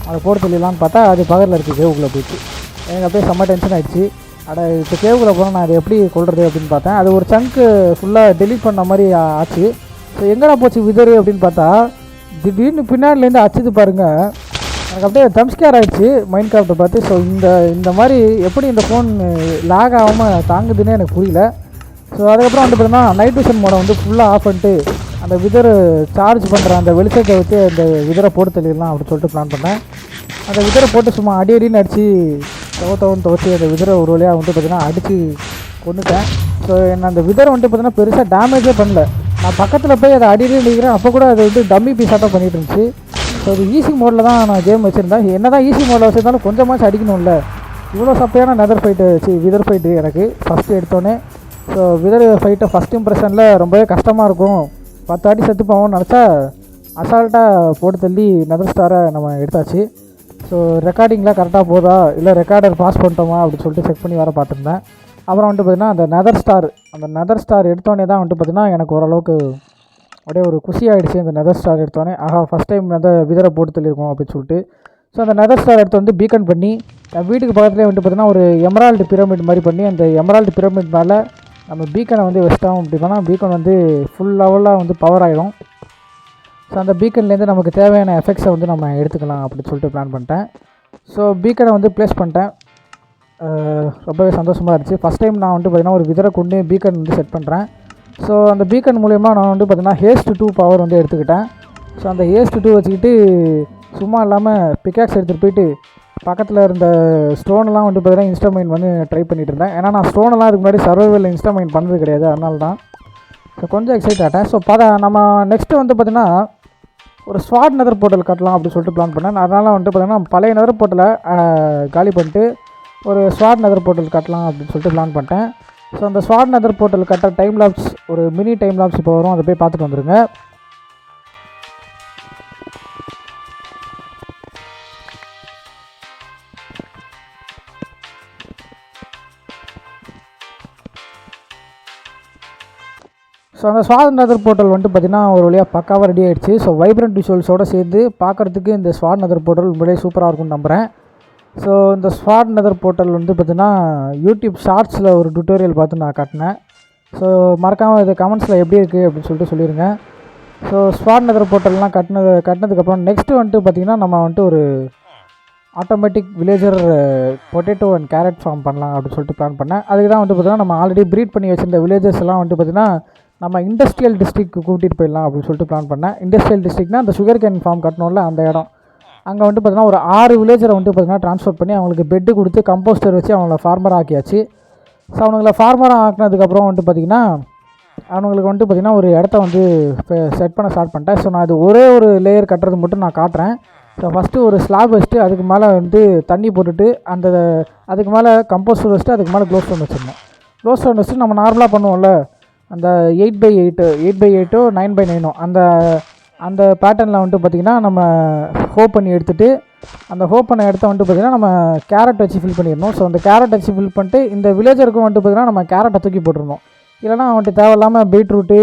அதை போட சொல்லிடலான்னு பார்த்தா அது பக்கத்தில் இருக்குது கேவுக்குள்ளே போயிட்டு. எனக்கு அப்படியே செம்ம டென்ஷன் ஆகிடுச்சு. இப்போ கேவுக்குள்ளே போனால் நான் அதை எப்படி கொள்வது அப்படின்னு பார்த்தேன். அது ஒரு சங்க்கு ஃபுல்லாக டெலீட் பண்ண மாதிரி ஆச்சு. ஸோ எங்கடா போச்சு விதரு அப்படின்னு பார்த்தா திடீர்னு பின்னாடிலேருந்து அடிச்சது பாருங்கள். எனக்கு அப்படியே தம்ஸ்கேர் ஆகிடுச்சு மைண்ட் கிராஃப்ட்டை பார்த்து. ஸோ இந்த மாதிரி எப்படி இந்த ஃபோன் லேக் ஆகாமல் தாங்குதுன்னே எனக்கு புரியல. ஸோ அதுக்கப்புறம் வந்து பார்த்தீங்கன்னா நைட் விஷன் மோடை வந்து ஃபுல்லாக ஆஃப் பண்ணிட்டு அந்த விதரை சார்ஜ் பண்ணுற அந்த வெளிச்சத்தை வச்சு அந்த விதரை போட்டு தள்ளிடலாம் அப்படின்னு சொல்லிட்டு பிளான் பண்ணேன். அந்த விதரை போட்டு சும்மா அடின்னு அடித்து துவச்சி அந்த விதரை ஒரு வழியாக வந்து பார்த்திங்கன்னா அடித்து கொண்டுட்டேன். ஸோ என்ன அந்த விதரை வந்துட்டு பார்த்திங்கன்னா பெருசாக டேமேஜே பண்ணல. நான் பக்கத்தில் போய் அதை அடின்னு அடிக்கிறேன். அப்போ கூட அது வந்து டம்மி பீஸாட்டம் பண்ணிகிட்டு இருந்துச்சு. ஸோ அது ஈஸி மோடில் தான் நான் கேம் வச்சுருந்தேன். என்ன தான் ஈஸி மோடில் வச்சுருந்தாலும் கொஞ்சமாச்சும் அடிக்கணும்ல. இவ்வளோ சப்பையான விதர் ஃபைட்டு எனக்கு ஃபஸ்ட்டு எடுத்தோன்னே. ஸோ விதர் ஃபைட்டை ஃபஸ்ட் இம்ப்ரெஷனில் ரொம்பவே கஷ்டமாக இருக்கும், 10 வாட்டி செத்து போவோம்னு நினச்சா அசால்ட்டாக போட்டு தள்ளி நெதர் ஸ்டாரை நம்ம எடுத்தாச்சு. ஸோ ரெக்கார்டிங்லாம் கரெக்டாக போதா இல்லை ரெக்கார்டர் பாஸ் பண்ணிட்டோமா அப்படின்னு சொல்லிட்டு செக் பண்ணி வர பார்த்துருந்தேன். அப்புறம் வந்துட்டு பார்த்திங்கன்னா அந்த நெதர் ஸ்டார் எடுத்தோடனே தான் வந்துட்டு பார்த்திங்கன்னா எனக்கு ஓரளவுக்கு அப்படியே ஒரு குஷி ஆகிடுச்சு. அந்த நெதர் ஸ்டார் எடுத்தோடனே ஃபஸ்ட் டைம் விதரை போட்டு தள்ளியிருக்கோம் அப்படின்னு சொல்லிட்டு. ஸோ அந்த நெதர் ஸ்டார் எடுத்து வந்து பீக்கன் பண்ணி என் வீட்டுக்கு பக்கத்துலேயே வந்துட்டு பார்த்திங்கன்னா ஒரு எமரால்டு பிரமிட் மாதிரி பண்ணி அந்த எமரால்டு பிரமிட் மேலே நம்ம பீக்கனை வந்து வச்சிட்டோம் அப்படின்னா பீக்கன் வந்து ஃபுல் லெவலாக வந்து பவர் ஆகிடும். ஸோ அந்த பீக்கன்லேருந்து நமக்கு தேவையான எஃபெக்ட்ஸை வந்து நம்ம எடுத்துக்கலாம் அப்படின்னு சொல்லிட்டு பிளான் பண்ணிட்டேன். ஸோ பீக்கனை வந்து ப்ளேஸ் பண்ணிட்டேன். ரொம்பவே சந்தோஷமாக இருந்துச்சு. ஃபஸ்ட் டைம் நான் வந்து பார்த்திங்கன்னா ஒரு விதரை கொண்டு பீக்கன் வந்து செட் பண்ணுறேன். ஸோ அந்த பீக்கன் மூலயமா நான் வந்து பார்த்திங்கன்னா ஹேஸ்ட் 2 பவர் வந்து எடுத்துக்கிட்டேன். ஸோ அந்த ஹேஸ்ட் 2 வச்சுக்கிட்டு சும்மா இல்லாமல் பிக்காக்ஸ் எடுத்துகிட்டு போயிட்டு பக்கத்தில் இருந்த ஸ்டோனெல்லாம் வந்து பார்த்திங்கன்னா இன்ஸ்டாமைன் வந்து ட்ரை பண்ணிகிட்டு இருந்தேன். ஏன்னா நான் ஸ்டோனெல்லாம் அதுக்கு முன்னாடி சர்வைவலில் இன்ஸ்டாமைன் பண்ணது கிடையாது, அதனால தான் ஸோ கொஞ்சம் எக்ஸைட் ஆகிட்டேன். ஸோ நம்ம நெக்ஸ்ட்டு வந்து பார்த்திங்கன்னா ஒரு ஸ்வாட் நெதர் போர்ட்டல் கட்டலாம் அப்படின்னு சொல்லிட்டு பிளான் பண்ணேன். அதனால் வந்துட்டு பார்த்திங்கன்னா பழைய நெதர் போர்ட்டலை காலி பண்ணிட்டு ஒரு ஸ்வாட் நெதர் போர்ட்டல் கட்டலாம் அப்படின்னு சொல்லிட்டு பிளான் பண்ணிட்டேன். ஸோ அந்த ஸ்வாட் நெதர் போர்ட்டல் கட்ட டைம் லாப்ஸ் ஒரு மினி டைம் லாப்ஸ் இப்போ வரும், அதை போய் பார்த்துட்டு வந்துடுங்க. ஸோ அந்த ஸ்வாட் நெதர் போர்ட்டல் வந்துட்டு பார்த்திங்கன்னா ஒரு வழியாக பக்காவாக ரெடி ஆகிடுச்சு. ஸோ வைப்ரண்ட் விஷுவல்ஸோடு சேர்ந்து பார்க்குறதுக்கு இந்த ஸ்வாட் நெதர் போர்ட்டல் உண்மையிலே சூப்பராக இருக்கும்னு நம்புகிறேன். ஸோ இந்த ஸ்வாட் நெதர் போர்ட்டல் வந்து பார்த்திங்கன்னா யூடியூப் ஷார்ட்ஸில் ஒரு டுட்டோரியல் பார்த்து நான் காட்டினேன். ஸோ மறக்காமல் இது கமெண்ட்ஸில் எப்படி இருக்குது அப்படின்னு சொல்லிட்டு சொல்லிடுங்க. ஸோ ஸ்வாட் நெதர் போர்ட்டல்லாம் கட்டினதுக்கப்புறம் நெக்ஸ்ட்டு வந்துட்டு பார்த்திங்கன்னா நம்ம வந்துட்டு ஒரு automatic villager potato and carrot farm பண்ணலாம் அப்படின்னு சொல்லிட்டு பிளான் பண்ணேன். அதுக்கு தான் வந்து பார்த்திங்கன்னா நம்ம ஆல்ரெடி ப்ரீட் பண்ணி வச்சுருந்த வில்லேஜர்ஸ் எல்லாம் வந்துட்டு பார்த்திங்கன்னா நம்ம இண்டஸ்ட்ரியல் டிஸ்ட்ரிக்ட் கூட்டிகிட்டு போயிடலாம் அப்படின்னு சொல்லிட்டு பிளான் பண்ணேன். இண்டஸ்ட்ரியல் டிஸ்ட்ரிக்ட்னா அந்த சுகர் கேன் ஃபார்ம் கட்டணும்ல அந்த இடம். அங்கே வந்துட்டு பார்த்திங்கன்னா ஒரு 6 வில்லேஜரை வந்துட்டு பார்த்திங்கன்னா ட்ரான்ஸ்ஃபர் பண்ணி அவங்களுக்கு பெட்டு கொடுத்து கம்போஸ்டர் வச்சு அவங்கள ஃபார்மராக ஆக்கியாச்சு. ஸோ அவங்கள ஃபார்மராக ஆக்கினதுக்கப்புறம் வந்துட்டு பார்த்திங்கன்னா அவங்களுக்கு வந்துட்டு பார்த்திங்கன்னா ஒரு இடத்த வந்து செட் பண்ண ஸ்டார்ட் பண்ணிட்டேன். ஸோ நான் அது ஒரே ஒரு லேயர் கட்டுறது மட்டும் நான் காட்டுறேன். ஸோ ஃபஸ்ட்டு ஒரு ஸ்லாப் வச்சுட்டு அதுக்கு மேலே வந்து தண்ணி போட்டுட்டு அதுக்கு மேலே கம்போஸ்டர் வச்சுட்டு அதுக்கு மேலே க்ளோஸ் ஸ்டோன் வச்சுருந்தோம். க்ளோஸ் ஸ்டோன் வச்சுட்டு நம்ம நார்மலாக பண்ணுவோம்ல அந்த 8x8 9x9 அந்த பேட்டர்னில் வந்துட்டு பார்த்திங்கன்னா நம்ம ஹோப் பண்ணி எடுத்துகிட்டு அந்த ஹோப் பண்ண இடத்த வந்துட்டு பார்த்திங்கன்னா நம்ம கேரட் வச்சு ஃபில் பண்ணிடணும். ஸோ அந்த கேரட் வச்சு ஃபில் பண்ணிட்டு இந்த வில்லேஜருக்கும் வந்துட்டு பார்த்திங்கன்னா நம்ம கேரட்டை தூக்கி போட்டுருந்தோம். இல்லைனா வந்துட்டு தேவையில்லாமல் பீட்ரூட்டு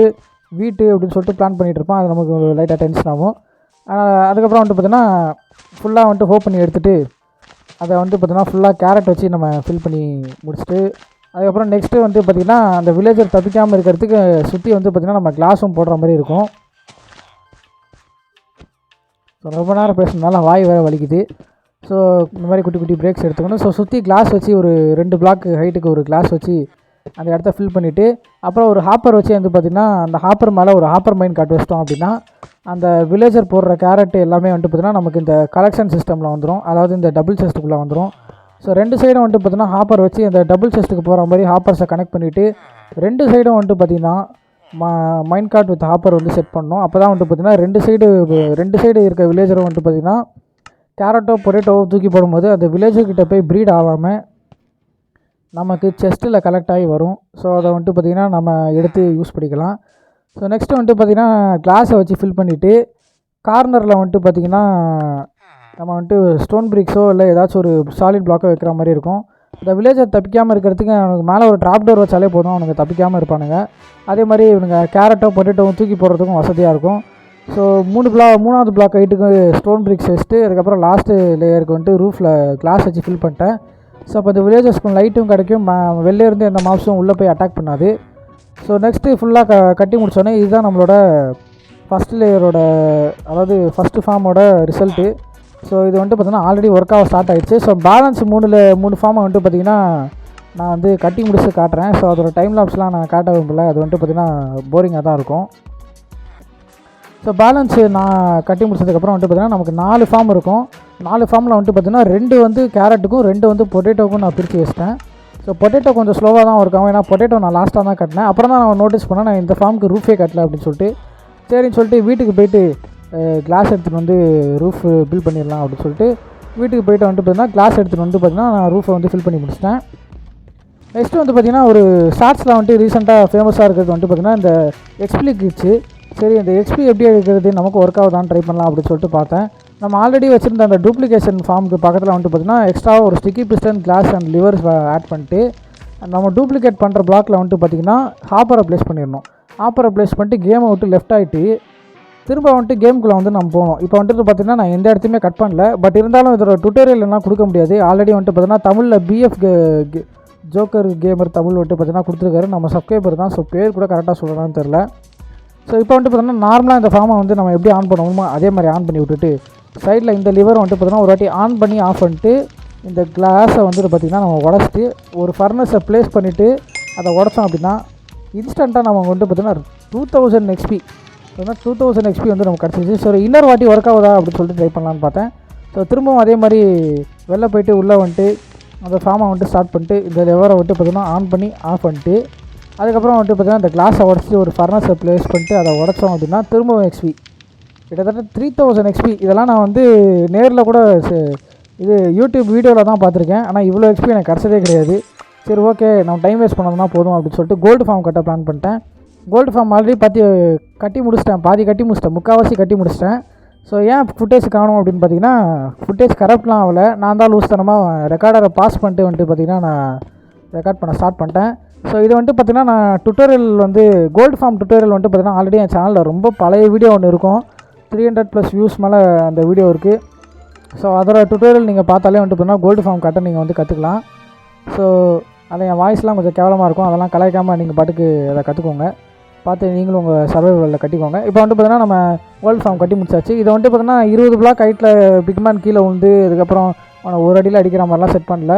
வீட்டு அப்படின்னு சொல்லிட்டு பிளான் பண்ணிகிட்டு இருப்போம். அது நமக்கு லைட்டாக டென்ஷன் ஆகும். அதுக்கப்புறம் வந்துட்டு பார்த்திங்கன்னா ஃபுல்லாக வந்துட்டு ஹோப் பண்ணி எடுத்துகிட்டு அதை வந்துட்டு பார்த்திங்கன்னா ஃபுல்லாக கேரட் வச்சு நம்ம ஃபில் பண்ணி முடிச்சுட்டு அதுக்கப்புறம் நெக்ஸ்ட்டு வந்து பார்த்திங்கன்னா அந்த வில்லேஜர் தப்பிக்காமல் இருக்கிறதுக்கு சுற்றி வந்து பார்த்திங்கன்னா நம்ம கிளாஸும் போடுற மாதிரி இருக்கும். ஸோ ரொம்ப நேரம் பேசுனதுனால வாய் வேறு வலிக்குது. ஸோ இந்த மாதிரி குட்டி குட்டி பிரேக்ஸ் எடுத்துக்கணும். ஸோ சுற்றி கிளாஸ் வச்சு ஒரு 2 பிளாக் ஹைட்டுக்கு ஒரு கிளாஸ் வச்சு அந்த இடத்த ஃபில் பண்ணிவிட்டு அப்புறம் ஒரு ஹாப்பர் வச்சு வந்து பார்த்திங்கன்னா அந்த ஹாப்பர் மேலே ஒரு ஹாப்பர் மைன் காட்டு வச்சிட்டோம் அப்படின்னா அந்த வில்லேஜர் போடுற கேரட் எல்லாமே வந்துட்டு பார்த்திங்கன்னா நமக்கு இந்த கலெக்ஷன் சிஸ்டமில் வந்துடும். அதாவது இந்த டபுள் செஸ்ட்டுக்குள்ளே வந்துடும். ஸோ 2 சைடும் வந்துட்டு பார்த்திங்கன்னா ஹாப்பர் வச்சு அந்த டபுள் செஸ்ட்டுக்கு போகிற மாதிரி ஹாப்பர்ஸை கனெக்ட் பண்ணிவிட்டு 2 சைடும் வந்துட்டு பார்த்திங்கன்னா மைன் கார்ட் வித் ஹாப்பர் வந்து செட் பண்ணணும். அப்போ தான் வந்துட்டு பார்த்திங்கன்னா 2 சைடு இருக்க வில்லேஜரும் வந்துட்டு பார்த்திங்கன்னா கேரட்டோ பொட்டேட்டோவோ தூக்கி போடும்போது அந்த வில்லேஜர்கிட்ட போய் ப்ரீட் ஆகாமல் நமக்கு செஸ்ட்டில் கலெக்ட் ஆகி வரும். ஸோ அதை வந்துட்டு பார்த்திங்கன்னா நம்ம எடுத்து யூஸ் பண்ணிக்கலாம். ஸோ நெக்ஸ்ட்டு வந்துட்டு பார்த்திங்கன்னா கிளாஸை வச்சு ஃபில் பண்ணிவிட்டு கார்னரில் வந்துட்டு பார்த்திங்கன்னா நம்ம வந்துட்டு ஸ்டோன் பிரிக்ஸோ இல்லை ஏதாச்சும் ஒரு சாலிட் பிளாக்கோ வைக்கிற மாதிரி இருக்கும். இந்த வில்லேஜர் தப்பிக்காமல் இருக்கிறதுக்கு அவனுக்கு மேலே ஒரு ட்ராப் டோர் வச்சாலே போதும், அவனுக்கு தப்பிக்காமல் இருப்பானுங்க. அதே மாதிரி இவனுங்க கேரட்டோ பொட்டேட்டோவும் தூக்கி போடுறதுக்கும் வசதியாக இருக்கும். ஸோ 3வது பிளாக் ஹைட்டுக்கு ஸ்டோன் பிரிக்ஸ் வச்சுட்டு அதுக்கப்புறம் லாஸ்ட்டு லேயருக்கு வந்துட்டு ரூஃபில் கிளாஸ் வச்சு ஃபில் பண்ணிட்டேன். ஸோ அப்போ இந்த வில்லேஜர்ஸ்க்கு லைட்டும் கிடைக்கும், வெளிலே இருந்து எந்த மாப்ஸும் உள்ளே போய் அட்டாக் பண்ணாது. ஸோ நெக்ஸ்ட்டு ஃபுல்லாக கட்டி முடித்தோடனே இதுதான் நம்மளோட ஃபஸ்ட் லேயரோட அதாவது ஃபஸ்ட்டு ஃபார்மோட ரிசல்ட்டு. ஸோ இது வந்துட்டு பார்த்திங்கன்னா ஆல்ரெடி ஒர்க் ஆக ஸ்டார்ட் ஆகிடுச்சு. ஸோ பேலன்ஸ் 3 ஃபார்மை வந்துட்டு பார்த்திங்கன்னா நான் வந்து கட்டி முடிச்சு காட்டுறேன். ஸோ அதோட டைம் லாப்ஸ்லாம் நான் காட்ட விரும்பல, அது வந்துட்டு பார்த்திங்கன்னா போரிங்காக தான் இருக்கும். ஸோ பேலன்ஸு நான் கட்டி முடிச்சதுக்கப்புறம் வந்துட்டு பார்த்திங்கன்னா நமக்கு 4 ஃபார்ம் இருக்கும். 4 ஃபார்மில் வந்துட்டு பார்த்திங்கன்னா 2 வந்து கேரட்டுக்கும் 2 வந்து பொட்டேட்டோக்கும் நான் பிரித்து வச்சிட்டேன். ஸோ பொட்டேட்டோ கொஞ்சம் ஸ்லோவாக தான் இருக்கும், ஏன்னா பொட்டேட்டோ நான் லாஸ்ட்டாக தான் கட்டினேன். அப்புறம் தான் நான் நோட்டீஸ் பண்ணேன் நான் இந்த ஃபார்முக்கு ரூஃபே கட்டல அப்படின்னு சொல்லிட்டு. சரின்னு சொல்லிட்டு வீட்டுக்கு போயிட்டு கிளாஸ் எடுத்துகிட்டு வந்து ரூஃப் பில் பண்ணிடலாம் அப்படின்னு சொல்லிட்டு வீட்டுக்கு போய்ட்டு வந்துட்டு பார்த்திங்கன்னா கிளாஸ் எடுத்துகிட்டு வந்து பார்த்திங்கன்னா நான் ரூஃபை வந்து ஃபில் பண்ணி முடிச்சிட்டேன். நெக்ஸ்ட்டு வந்து பார்த்திங்கன்னா ஒரு ஷார்ட்ஸில் வந்துட்டு ரீசெண்டாக ஃபேமஸாக இருக்கிறது வந்துட்டு பார்த்திங்கன்னா இந்த எக்ஸ்பிளி கிட்ஸு. சரி இந்த எக்ஸ்பி எப்படி எடுக்கிறது நமக்கு ஒர்க் ஆகுதான்னு ட்ரை பண்ணலாம் அப்படின்னு சொல்லிட்டு பார்த்தேன். நம்ம ஆல்ரெடி வச்சுருந்த அந்த டூப்ளிகேஷன் ஃபார்முக்கு பக்கத்தில் வந்துட்டு பார்த்திங்கன்னா எக்ஸ்ட்ராவாக ஒரு sticky piston glass and levers add பண்ணிட்டு நம்ம டூப்ளிகேட் பண்ணுற பிளாக்கில் வந்துட்டு பார்த்திங்கன்னா ஹாப்பரை ப்ளேஸ் பண்ணிடணும். ஹாப்பரை ப்ளேஸ் பண்ணிட்டு கேமை விட்டு லெஃப்ட் ஆகிட்டு திரும்ப வந்துட்டு கேமுக்குள்ளே வந்து நம்ம போகணும். இப்போ வந்துட்டு பார்த்திங்கன்னா நான் எந்த இடத்தையுமே கட் பண்ணல, பட் இருந்தாலும் இதோட டுட்டோரியல்லாம் கொடுக்க முடியாது. ஆல்ரெடி வந்துட்டு பார்த்திங்கன்னா தமிழில் பிஎஃப் ஜோக்கர் கேமர் தமிழ் வந்துட்டு பார்த்திங்கன்னா கொடுத்துருக்காரு, நம்ம சப்ஸ்கிரைபர் தான். ஸோ பேர் கூட கரெக்டாக சொல்லலாம்னு தெரில. ஸோ இப்போ வந்துட்டு பார்த்திங்கன்னா நார்மலாக இந்த ஃபார்மை வந்து நம்ம எப்படி ஆன் பண்ணுவோமோ அதே மாதிரி ஆன் பண்ணி விட்டுட்டு சைடில் இந்த லிவர் வந்துட்டு பார்த்திங்கன்னா ஒரு வாட்டி ஆன் பண்ணி ஆஃப் பண்ணிட்டு இந்த கிளாஸை வந்துட்டு பார்த்திங்கன்னா நம்ம உடச்சிட்டு ஒரு ஃபர்னஸை ப்ளேஸ் பண்ணிவிட்டு அதை உடச்சோம் அப்படின்னா இன்ஸ்டண்ட்டாக நம்ம வந்துட்டு பார்த்திங்கன்னா 2000 XP 2000 XP வந்து நமக்கு கிடச்சிச்சு. ஸோ இன்னொரு வாட்டி ஒர்க் ஆகுதா அப்படின்னு சொல்லிட்டு ட்ரை பண்ணலான்னு பார்த்தேன். ஸோ திரும்பவும் அதே மாதிரி வெளில போய்ட்டு உள்ளே வந்துட்டு அந்த ஃபார்மை வந்துட்டு ஸ்டார்ட் பண்ணிட்டு இந்த லெவரை வந்துட்டு பார்த்திங்கன்னா ஆன் பண்ணி ஆஃப் பண்ணிட்டு அதுக்கப்புறம் வந்துட்டு பார்த்திங்கன்னா இந்த கிளாஸை உடச்சி ஒரு ஃபர்னஸை ப்ளேஸ் பண்ணிட்டு அதை உடச்சோம் அப்படின்னா திரும்பவும் XP கிட்டத்தட்ட 3000 XP. இதெல்லாம் நான் வந்து நேரில் கூட இது யூடியூப் வீடியோவில் தான் பார்த்துருக்கேன். ஆனால் இவ்வளோ XP எனக்கு கிடச்சதே கிடையாது. சரி ஓகே நம்ம டைம் வேஸ்ட் பண்ணதுனா போதும் அப்படின்னு சொல்லிட்டு கோல்டு ஃபார்ம் கட்ட பிளான் பண்ணிட்டேன். கோல்டு ஃபார்ம் ஆல்ரெடி கட்டி முடிச்சிட்டேன், பாதி கட்டி முடிச்சிட்டேன், முக்கால்வாசி கட்டி முடிச்சிட்டேன். ஸோ ஏன் ஃபுட்டேஜ் காணும் அப்படின்னு பார்த்தீங்கன்னா ஃபுட்டேஜ் கரெக்ட்லாம் ஆகலை. நான் தான் லூஸ்தனமாக ரெக்கார்டரை பாஸ் பண்ணிட்டு வந்துட்டு பார்த்திங்கன்னா நான் ரெக்கார்ட் பண்ண ஸ்டார்ட் பண்ணிட்டேன். ஸோ இது வந்துட்டு பார்த்திங்கன்னா நான் டுட்டோரியல் வந்து கோல்டு ஃபார்ம் டுட்டோரியல் வந்துட்டு பார்த்திங்கன்னா ஆல்ரெடி என் சேனலில் ரொம்ப பழைய வீடியோ ஒன்று இருக்கும், 300+ வியூஸ் மேலே அந்த வீடியோ இருக்குது. ஸோ அதோட டுட்டோரியல் நீங்கள் பார்த்தாலே வந்துட்டு பார்த்தீங்கன்னா கோல்டு ஃபார்ம் கட்ட நீங்கள் வந்து கற்றுக்கலாம். ஸோ அதில் என் வாய்ஸ்லாம் கொஞ்சம் கேவலமாக இருக்கும், அதெல்லாம் கலாய்க்காமல் நீங்கள் பாட்டுக்கு அதை கற்றுக்கோங்க, பார்த்து நீங்களும் உங்கள் சர்வைவலில் கட்டிக்கோங்க. இப்போ வந்துட்டு பார்த்தீங்கன்னா நம்ம கோல்டு ஃபார்ம் கட்டி முடிச்சாச்சு. இதை வந்துட்டு பார்த்தீங்கன்னா 20 பிளாக் ஹைட்டில் பிக்மேன் கீழே வந்து அதுக்கப்புறம் அவனை ஒரு அடியில் அடிக்கிற மாதிரிலாம் செட் பண்ணல,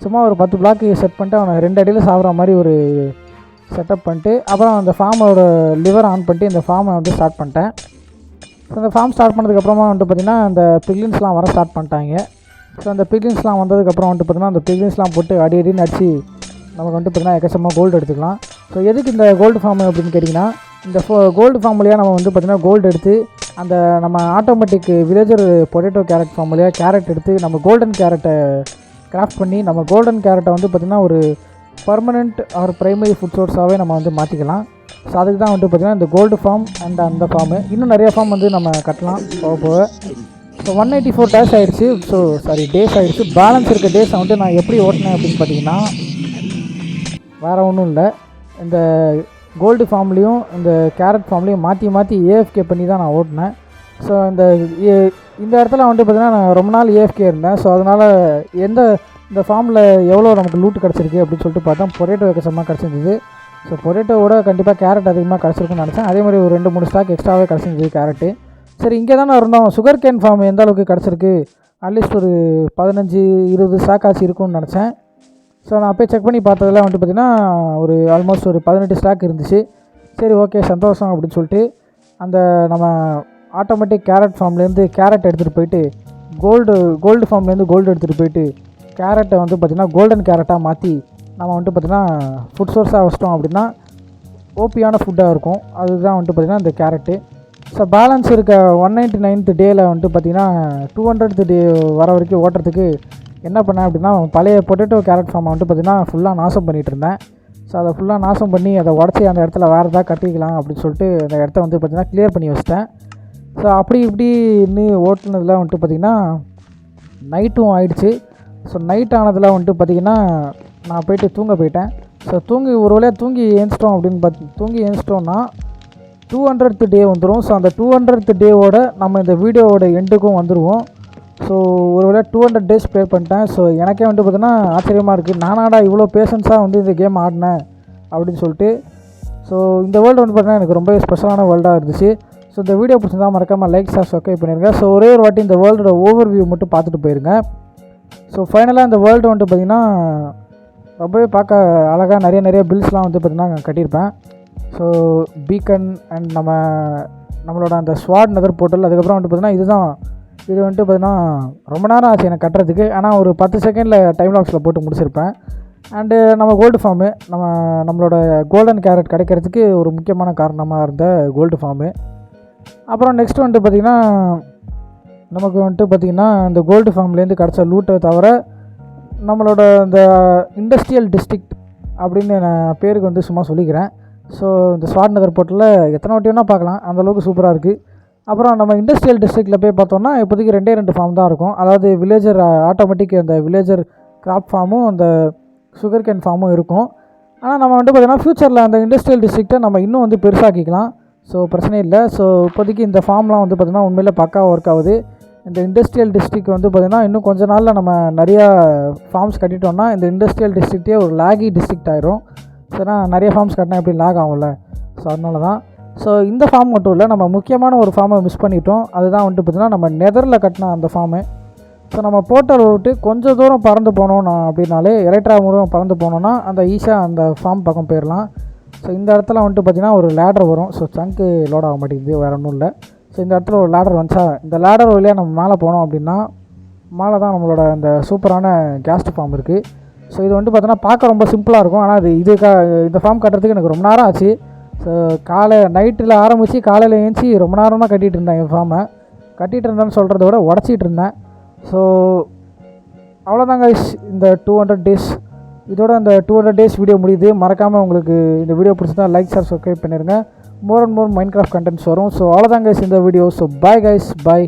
சும்மா ஒரு 10 பிளாக்கு செட் பண்ணிட்டு அவனை 2 அடியில் சாப்பிட்ற மாதிரி ஒரு செட்டப் பண்ணிட்டு அப்புறம் அந்த ஃபார்மோட லிவர் ஆன் பண்ணிட்டு இந்த ஃபார்மை வந்து ஸ்டார்ட் பண்ணிட்டேன். ஸோ அந்த ஃபார்ம் ஸ்டார்ட் பண்ணதுக்கப்புறமா வந்துட்டு பார்த்திங்கன்னா அந்த பிக்லின்ஸ்லாம் வர ஸ்டார்ட் பண்ணிட்டாங்க. ஸோ அந்த பிக்லின்ஸ்லாம் வந்ததுக்கப்புறம் வந்துட்டு பார்த்திங்கன்னா அந்த பிக்லின்ஸ்லாம் போட்டு அடின்னு அடிச்சு நமக்கு வந்துட்டு பார்த்திங்கன்னா எக்கச்சமாக கோல்டு எடுத்துக்கலாம். ஸோ எதுக்கு இந்த கோல்டு ஃபார்ம் அப்படின்னு கேட்டிங்கன்னா இந்த கோல்டு ஃபார்ம் வழியாக நம்ம வந்து பார்த்திங்கன்னா கோல்டு எடுத்து அந்த நம்ம automatic villager potato carrot farm வழியாக கேரட் எடுத்து நம்ம கோல்டன் கேரட்டை கிராஃப்ட் பண்ணி நம்ம கோல்டன் கேரட்டை வந்து பார்த்திங்கன்னா ஒரு பர்மனெண்ட் ஆர் ப்ரைமரி ஃபுட் சோர்ஸாகவே நம்ம வந்து மாற்றிக்கலாம். ஸோ அதுக்கு தான் வந்துட்டு பார்த்திங்கன்னா இந்த கோல்டு ஃபார்ம் அண்ட் அந்த ஃபார்மு இன்னும் நிறைய ஃபார்ம் வந்து நம்ம கட்டலாம் போக. ஸோ 184 டேஸ் ஆகிடுச்சு, ஸோ சாரி டேஸ் ஆகிடுச்சு. பேலன்ஸ் இருக்க டேஸை வந்துட்டு நான் எப்படி ஓட்டினேன் அப்படின்னு பார்த்தீங்கன்னா வேறு ஒன்றும் இல்லை, இந்த கோல்டு ஃபார்ம்லேயும் இந்த கேரட் ஃபார்ம்லேயும் மாற்றி ஏஎஃப்கே பண்ணி தான் நான் ஓட்டினேன். ஸோ இந்த இடத்துல வந்துட்டு பார்த்திங்கன்னா நான் ரொம்ப நாள் ஏஎஃப்கே இருந்தேன். ஸோ அதனால் இந்த ஃபார்மில் எவ்வளோ நமக்கு லூட்டு கிடச்சிருக்கு அப்படின்னு சொல்லிட்டு பார்த்தா பொட்டேட்டோ எக்கச்சமாக கிடச்சிருந்தது. ஸோ பொட்டேட்டோவோட கண்டிப்பாக கேரட் அதிகமாக கிடச்சிருக்குன்னு நினச்சேன். அதே மாதிரி ஒரு 2-3 ஸ்டாக் எக்ஸ்ட்ராவே கிடச்சிருந்தது கேரட்டு. சரி இங்கே தானே இருந்தோம், சுகர் கேன் ஃபார்ம் எந்த அளவுக்கு கிடச்சிருக்கு, அட்லீஸ்ட் ஒரு 15-20 ஸ்டாக் ஆச்சு இருக்கும்னு நினச்சேன். ஸோ நான் போய் செக் பண்ணி பார்த்ததில் வந்துட்டு பார்த்திங்கன்னா ஒரு ஆல்மோஸ்ட் ஒரு 18 ஸ்டாக் இருந்துச்சு. சரி ஓகே சந்தோஷம் அப்படின்னு சொல்லிட்டு அந்த நம்ம ஆட்டோமேட்டிக் கேரட் ஃபார்ம்லேருந்து கேரட் எடுத்துகிட்டு போயிட்டு கோல்டு ஃபார்ம்லேருந்து கோல்டு எடுத்துகிட்டு போயிட்டு கேரட்டை வந்து பார்த்திங்கன்னா கோல்டன் கேரட்டாக மாற்றி நம்ம வந்துட்டு பார்த்திங்கன்னா ஃபுட் சோர்ஸாக வச்சிட்டோம் அப்படின்னா ஓபியான ஃபுட்டாக இருக்கும். அதுதான் வந்துட்டு பார்த்திங்கன்னா இந்த கேரட்டு. ஸோ பேலன்ஸ் இருக்க 199th டேயில் வந்துட்டு பார்த்திங்கன்னா 200th டே வர வரைக்கும் ஓட்டுறதுக்கு என்ன பண்ணேன் அப்படின்னா பழைய பொட்டேட்டோ கேரட் ஃபார்மை வந்துட்டு பார்த்திங்கன்னா ஃபுல்லாக நாசம் பண்ணிகிட்டு இருந்தேன். ஸோ அதை ஃபுல்லாக நாசம் பண்ணி அதை உடச்சி அந்த இடத்துல வேறு எதாவது கட்டிக்கலாம் அப்படின்னு சொல்லிட்டு அந்த இடத்த வந்து பார்த்திங்கன்னா கிளியர் பண்ணி வச்சிட்டேன். ஸோ அப்படி இப்படின்னு ஓட்டுனதில் வந்துட்டு பார்த்திங்கன்னா நைட்டும் ஆகிடுச்சு. ஸோ நைட் ஆனதில் வந்துட்டு பார்த்திங்கன்னா நான் போயிட்டு தூங்க போயிட்டேன். ஸோ ஒரு வழியாக தூங்கி ஏஞ்சிட்டோம்னா 200th டே வந்துடும். ஸோ அந்த 200th டேவோட நம்ம இந்த வீடியோவோட எண்டுக்கும் வந்துடுவோம். ஸோ ஒரு வேளை 200 டேஸ் ப்ளே பண்ணிட்டேன். ஸோ எனக்கே வந்துட்டு பார்த்தீங்கன்னா ஆச்சரியமாக இருக்குது, நானாடா இவ்வளோ பேஷன்ஸாக வந்து இந்த கேம் ஆடினேன் அப்படின்னு சொல்லிட்டு. ஸோ இந்த வேர்ல்டு வந்து பார்த்தீங்கன்னா எனக்கு ரொம்ப ஸ்பெஷலான வேர்ல்டாக இருந்துச்சு. ஸோ இந்த வீடியோ பிடிச்சிருந்தா மறக்காமல் லைக் சப்ஸ்கிரைப் பண்ணிடுங்க. ஸோ ஒரே ஒரு வாட்டி இந்த வேர்ல்டோட ஓவர் வியூ மட்டும் பார்த்துட்டு போயிருங்க. ஸோ ஃபைனலாக இந்த வேர்ல்டு வந்துட்டு பார்த்திங்கன்னா ரொம்பவே பார்க்க அழகாக நிறைய பில்ஸ்லாம் வந்து பார்த்திங்கன்னா கட்டியிருப்பேன். ஸோ பீக்கன் அண்ட் நம்மளோட அந்த ஸ்வாட் நெதர் போர்ட்டல், அதுக்கப்புறம் வந்துட்டு பார்த்திங்கன்னா இது வந்துட்டு பார்த்திங்கன்னா ரொம்ப நேரம் ஆச்சு எனக்கு கட்டுறதுக்கு. ஆனால் ஒரு 10 செகண்டில் டைம் லாப்ஸில் போட்டு முடிச்சிருப்பேன். அண்டு நம்ம கோல்டு ஃபார்மு நம்மளோட கோல்டன் கேரட் கிடைக்கிறதுக்கு ஒரு முக்கியமான காரணமாக இருந்த கோல்டு ஃபார்மு. அப்புறம் நெக்ஸ்ட் வந்துட்டு பார்த்திங்கன்னா நமக்கு வந்துட்டு பார்த்திங்கன்னா இந்த கோல்டு ஃபார்ம்லேருந்து கிடச்ச லூட்டை தவிர நம்மளோட இந்த இண்டஸ்ட்ரியல் டிஸ்ட்ரிக்ட் அப்படின்னு நான் பேருக்கு வந்து சும்மா சொல்லிக்கிறேன். ஸோ இந்த ஸ்வாட் நெதர் போர்ட்டலில் எத்தனை வாட்டி வேணால் பார்க்கலாம், அந்தளவுக்கு சூப்பராக இருக்குது. அப்புறம் நம்ம இண்டஸ்ட்ரியல் டிஸ்ட்ரிக்டில் போய் பார்த்தோம்னா இப்போதைக்கு 2 ஃபார்ம் தான் இருக்கும். அதாவது வில்லேஜர் ஆட்டோமேட்டிக் அந்த வில்லேஜர் கிராப் ஃபார்மும் அந்த சுகர் கேன் ஃபார்மும் இருக்கும். ஆனால் நம்ம வந்து பார்த்திங்கன்னா ஃப்யூச்சரில் அந்த இண்டஸ்ட்ரியல் டிஸ்ட்ரிக்ட்டை நம்ம இன்னும் வந்து பெருசாக்கிக்கலாம். ஸோ பிரச்சனை இல்லை. ஸோ இப்போதைக்கு இந்த ஃபார்ம்லாம் வந்து பார்த்திங்கன்னா உண்மையிலே பக்காவாக ஒர்க் ஆகுது. இந்த இண்டஸ்ட்ரியல் டிஸ்ட்ரிக்ட் வந்து பார்த்திங்கன்னா இன்னும் கொஞ்ச நாளில் நம்ம நிறையா ஃபார்ம்ஸ் கட்டிட்டோம்னா இந்த இண்டஸ்ட்ரியல் டிஸ்ட்ரிக்டே ஒரு லேகி டிஸ்ட்ரிக்ட் ஆயிரும். ஏன்னா நிறைய ஃபார்ம்ஸ் கட்டினா எப்படி லேக் ஆகும்ல. ஸோ அதனால தான். ஸோ இந்த ஃபார்ம் மட்டும் இல்லை, நம்ம முக்கியமான ஒரு ஃபார்மை மிஸ் பண்ணிட்டோம். அதுதான் வந்துட்டு பார்த்திங்கன்னா நம்ம நெதரில் கட்டின அந்த ஃபார்மு. ஸோ நம்ம போர்ட்டல் விட்டு கொஞ்சம் தூரம் பறந்து போனோம் அப்படின்னாலே எலக்ட்ரா மூலம் பறந்து போனோன்னா அந்த ஈஸியாக அந்த ஃபார்ம் பக்கம் போயிடலாம். ஸோ இந்த இடத்துல வந்துட்டு பார்த்திங்கன்னா ஒரு லேடர் வரும். ஸோ சங்கு லோட் ஆக மாட்டேங்குது, வேறு ஒன்றும் இல்லை. ஸோ இந்த இடத்துல ஒரு லேடர் வந்துச்சா, இந்த லேடர் வழியாக நம்ம மேலே போனோம் அப்படின்னா மேலே தான் நம்மளோட அந்த சூப்பரான கேஸ்ட் ஃபார்ம் இருக்குது. ஸோ இது வந்துட்டு பார்த்தோன்னா பார்க்க ரொம்ப சிம்பிளாக இருக்கும். ஆனால் இந்த ஃபார்ம் கட்டுறதுக்கு எனக்கு ரொம்ப நேரம் ஆச்சு. ஸோ நைட்டில் ஆரம்பித்து காலையில் ஏஞ்சி ரொம்ப நேரமாக கட்டிகிட்டு இருந்தேன். என் ஃபார்மை கட்டிகிட்டு இருந்தேன்னு சொல்கிறத விட உடச்சிட்டு இருந்தேன். ஸோ அவ்வளோதாங்க இந்த 200 டேஸ். இதோட அந்த 200 டேஸ் வீடியோ முடியுது. மறக்காமல் உங்களுக்கு இந்த வீடியோ பிடிச்சிருந்தா லைக், ஷேர், சப்ஸ்கிரைப் பண்ணிடுங்க. More and more Minecraft contents வரும். ஸோ அவ்வளோதாங்க இந்த வீடியோ. ஸோ பாய் கைஸ், பாய்.